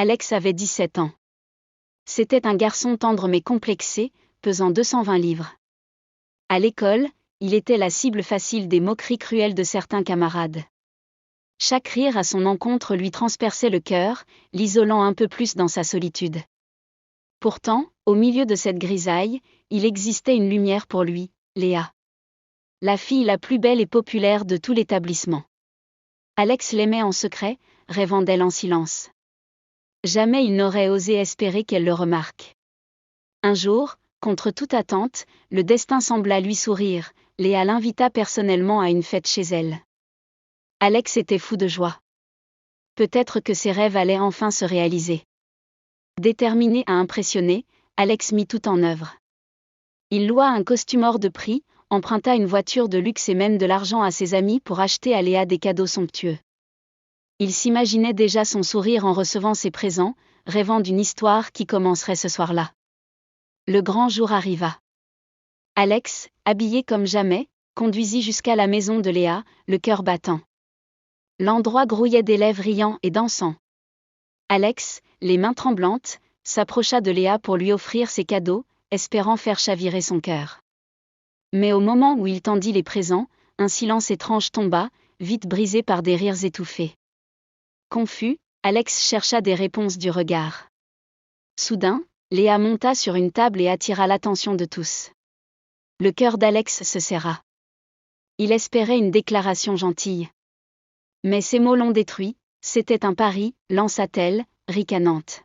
Alex avait 17 ans. C'était un garçon tendre mais complexé, pesant 220 livres. À l'école, il était la cible facile des moqueries cruelles de certains camarades. Chaque rire à son encontre lui transperçait le cœur, l'isolant un peu plus dans sa solitude. Pourtant, au milieu de cette grisaille, il existait une lumière pour lui, Léa. La fille la plus belle et populaire de tout l'établissement. Alex l'aimait en secret, rêvant d'elle en silence. Jamais il n'aurait osé espérer qu'elle le remarque. Un jour, contre toute attente, le destin sembla lui sourire, Léa l'invita personnellement à une fête chez elle. Alex était fou de joie. Peut-être que ses rêves allaient enfin se réaliser. Déterminé à impressionner, Alex mit tout en œuvre. Il loua un costume hors de prix, emprunta une voiture de luxe et même de l'argent à ses amis pour acheter à Léa des cadeaux somptueux. Il s'imaginait déjà son sourire en recevant ses présents, rêvant d'une histoire qui commencerait ce soir-là. Le grand jour arriva. Alex, habillé comme jamais, conduisit jusqu'à la maison de Léa, le cœur battant. L'endroit grouillait d'élèves riant et dansant. Alex, les mains tremblantes, s'approcha de Léa pour lui offrir ses cadeaux, espérant faire chavirer son cœur. Mais au moment où il tendit les présents, un silence étrange tomba, vite brisé par des rires étouffés. Confus, Alex chercha des réponses du regard. Soudain, Léa monta sur une table et attira l'attention de tous. Le cœur d'Alex se serra. Il espérait une déclaration gentille. Mais ces mots l'ont détruit, c'était un pari, lança-t-elle, ricanante.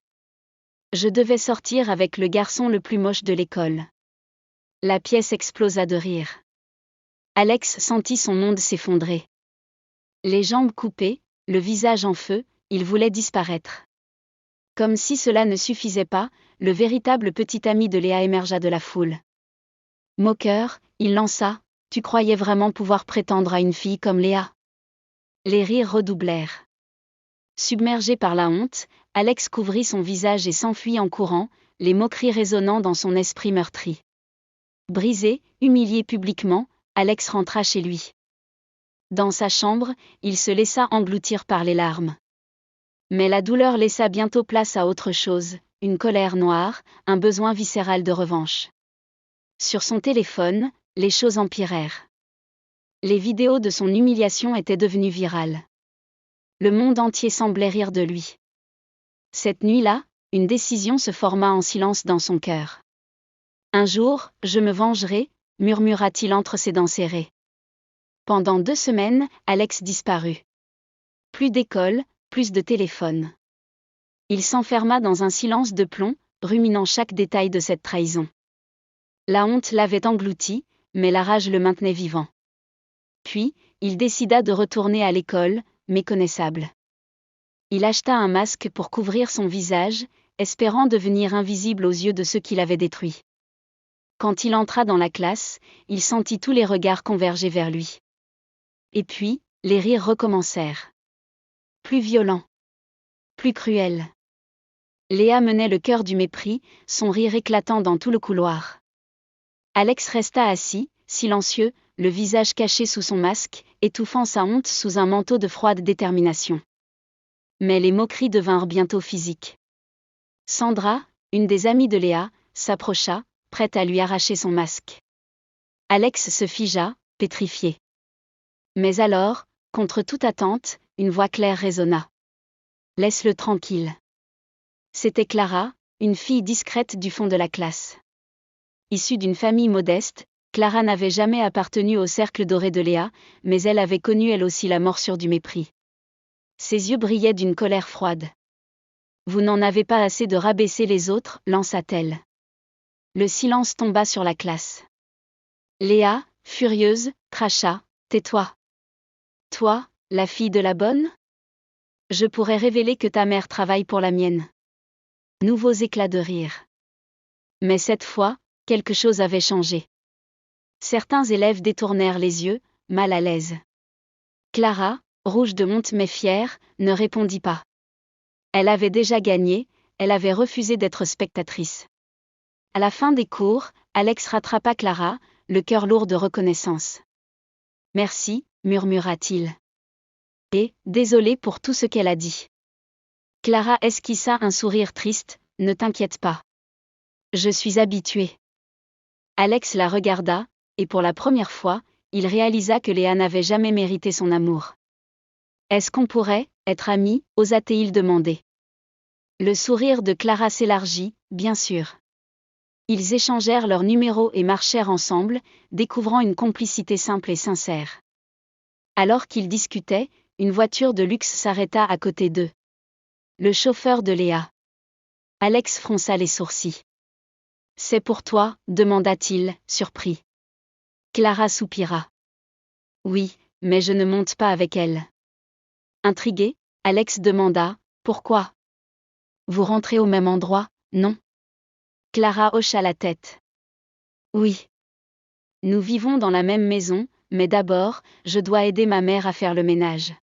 Je devais sortir avec le garçon le plus moche de l'école. La pièce explosa de rire. Alex sentit son monde s'effondrer. Les jambes coupées, le visage en feu, il voulait disparaître. Comme si cela ne suffisait pas, le véritable petit ami de Léa émergea de la foule. Moqueur, il lança, « Tu croyais vraiment pouvoir prétendre à une fille comme Léa ?» Les rires redoublèrent. Submergé par la honte, Alex couvrit son visage et s'enfuit en courant, les moqueries résonnant dans son esprit meurtri. Brisé, humilié publiquement, Alex rentra chez lui. Dans sa chambre, il se laissa engloutir par les larmes. Mais la douleur laissa bientôt place à autre chose, une colère noire, un besoin viscéral de revanche. Sur son téléphone, les choses empirèrent. Les vidéos de son humiliation étaient devenues virales. Le monde entier semblait rire de lui. Cette nuit-là, une décision se forma en silence dans son cœur. Un jour, je me vengerai, murmura-t-il entre ses dents serrées. Pendant 2 semaines, Alex disparut. Plus d'école, plus de téléphone. Il s'enferma dans un silence de plomb, ruminant chaque détail de cette trahison. La honte l'avait englouti, mais la rage le maintenait vivant. Puis, il décida de retourner à l'école, méconnaissable. Il acheta un masque pour couvrir son visage, espérant devenir invisible aux yeux de ceux qui l'avaient détruit. Quand il entra dans la classe, il sentit tous les regards converger vers lui. Et puis, les rires recommencèrent. Plus violents. Plus cruels. Léa menait le cœur du mépris, son rire éclatant dans tout le couloir. Alex resta assis, silencieux, le visage caché sous son masque, étouffant sa honte sous un manteau de froide détermination. Mais les moqueries devinrent bientôt physiques. Sandra, une des amies de Léa, s'approcha, prête à lui arracher son masque. Alex se figea, pétrifié. Mais alors, contre toute attente, une voix claire résonna. « Laisse-le tranquille. » C'était Clara, une fille discrète du fond de la classe. Issue d'une famille modeste, Clara n'avait jamais appartenu au cercle doré de Léa, mais elle avait connu elle aussi la morsure du mépris. Ses yeux brillaient d'une colère froide. « Vous n'en avez pas assez de rabaisser les autres, lança-t-elle. Le silence tomba sur la classe. Léa, furieuse, cracha, « Tais-toi. Toi, la fille de la bonne ? Je pourrais révéler que ta mère travaille pour la mienne. » Nouveaux éclats de rire. Mais cette fois, quelque chose avait changé. Certains élèves détournèrent les yeux, mal à l'aise. Clara, rouge de honte mais fière, ne répondit pas. Elle avait déjà gagné, elle avait refusé d'être spectatrice. À la fin des cours, Alex rattrapa Clara, le cœur lourd de reconnaissance. « Merci, murmura-t-il. Et, désolé pour tout ce qu'elle a dit. » Clara esquissa un sourire triste. Ne t'inquiète pas. Je suis habituée. Alex la regarda, et pour la première fois, il réalisa que Léa n'avait jamais mérité son amour. Est-ce qu'on pourrait être amis, osa-t-il demander. Le sourire de Clara s'élargit, bien sûr. Ils échangèrent leurs numéros et marchèrent ensemble, découvrant une complicité simple et sincère. Alors qu'ils discutaient, une voiture de luxe s'arrêta à côté d'eux. Le chauffeur de Léa. Alex fronça les sourcils. « C'est pour toi ?» demanda-t-il, surpris. Clara soupira. « Oui, mais je ne monte pas avec elle. » Intrigué, Alex demanda « Pourquoi ? Vous rentrez au même endroit, non ?» Clara hocha la tête. « Oui. Nous vivons dans la même maison, mais d'abord, je dois aider ma mère à faire le ménage. »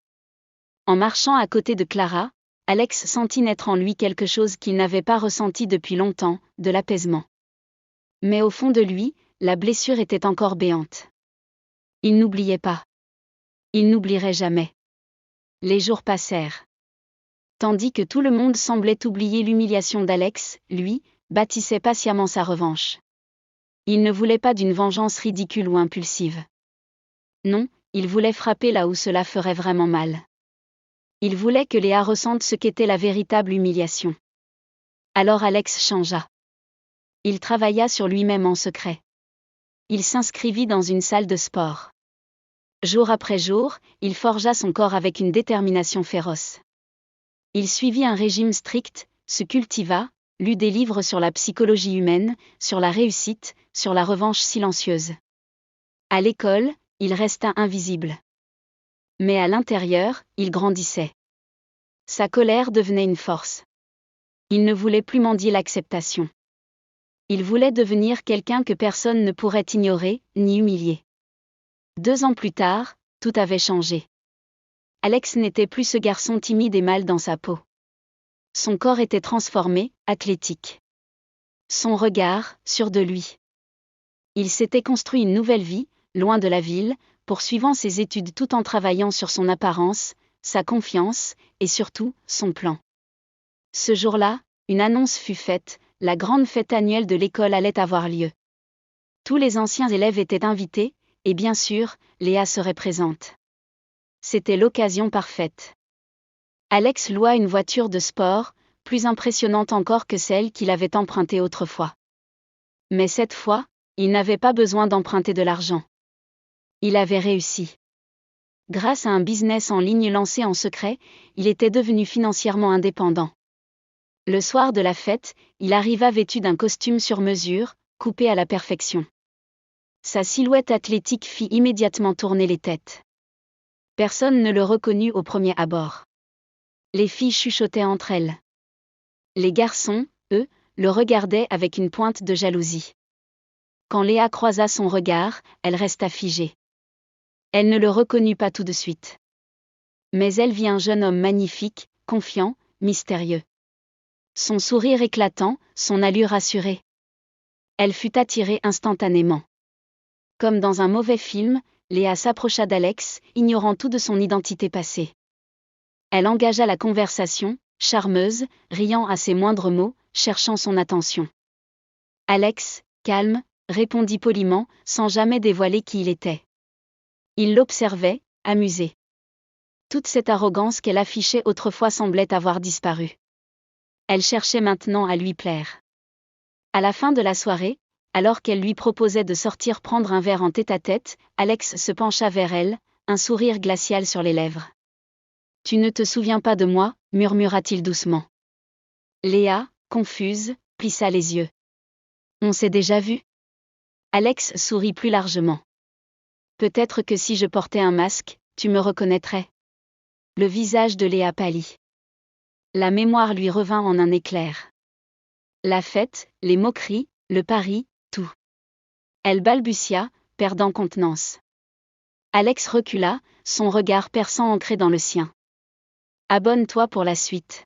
En marchant à côté de Clara, Alex sentit naître en lui quelque chose qu'il n'avait pas ressenti depuis longtemps, de l'apaisement. Mais au fond de lui, la blessure était encore béante. Il n'oubliait pas. Il n'oublierait jamais. Les jours passèrent. Tandis que tout le monde semblait oublier l'humiliation d'Alex, lui, bâtissait patiemment sa revanche. Il ne voulait pas d'une vengeance ridicule ou impulsive. Non, il voulait frapper là où cela ferait vraiment mal. Il voulait que Léa ressente ce qu'était la véritable humiliation. Alors Alex changea. Il travailla sur lui-même en secret. Il s'inscrivit dans une salle de sport. Jour après jour, il forgea son corps avec une détermination féroce. Il suivit un régime strict, se cultiva, lut des livres sur la psychologie humaine, sur la réussite, sur la revanche silencieuse. À l'école, il resta invisible. Mais à l'intérieur, il grandissait. Sa colère devenait une force. Il ne voulait plus mendier l'acceptation. Il voulait devenir quelqu'un que personne ne pourrait ignorer, ni humilier. 2 ans plus tard, tout avait changé. Alex n'était plus ce garçon timide et mal dans sa peau. Son corps était transformé, athlétique. Son regard, sûr de lui. Il s'était construit une nouvelle vie, loin de la ville, poursuivant ses études tout en travaillant sur son apparence, sa confiance, et surtout, son plan. Ce jour-là, une annonce fut faite, la grande fête annuelle de l'école allait avoir lieu. Tous les anciens élèves étaient invités, et bien sûr, Léa serait présente. C'était l'occasion parfaite. Alex loua une voiture de sport, plus impressionnante encore que celle qu'il avait empruntée autrefois. Mais cette fois, il n'avait pas besoin d'emprunter de l'argent. Il avait réussi. Grâce à un business en ligne lancé en secret, il était devenu financièrement indépendant. Le soir de la fête, il arriva vêtu d'un costume sur mesure, coupé à la perfection. Sa silhouette athlétique fit immédiatement tourner les têtes. Personne ne le reconnut au premier abord. Les filles chuchotaient entre elles. Les garçons, eux, le regardaient avec une pointe de jalousie. Quand Léa croisa son regard, elle resta figée. Elle ne le reconnut pas tout de suite. Mais elle vit un jeune homme magnifique, confiant, mystérieux. Son sourire éclatant, son allure assurée. Elle fut attirée instantanément. Comme dans un mauvais film, Léa s'approcha d'Alex, ignorant tout de son identité passée. Elle engagea la conversation, charmeuse, riant à ses moindres mots, cherchant son attention. Alex, calme, répondit poliment, sans jamais dévoiler qui il était. Il l'observait, amusé. Toute cette arrogance qu'elle affichait autrefois semblait avoir disparu. Elle cherchait maintenant à lui plaire. À la fin de la soirée, alors qu'elle lui proposait de sortir prendre un verre en tête-à-tête, Alex se pencha vers elle, un sourire glacial sur les lèvres. « Tu ne te souviens pas de moi ?» murmura-t-il doucement. Léa, confuse, plissa les yeux. « On s'est déjà vu ?» Alex sourit plus largement. « Peut-être que si je portais un masque, tu me reconnaîtrais. » Le visage de Léa pâlit. La mémoire lui revint en un éclair. La fête, les moqueries, le pari, tout. Elle balbutia, perdant contenance. Alex recula, son regard perçant ancré dans le sien. « Abonne-toi pour la suite. »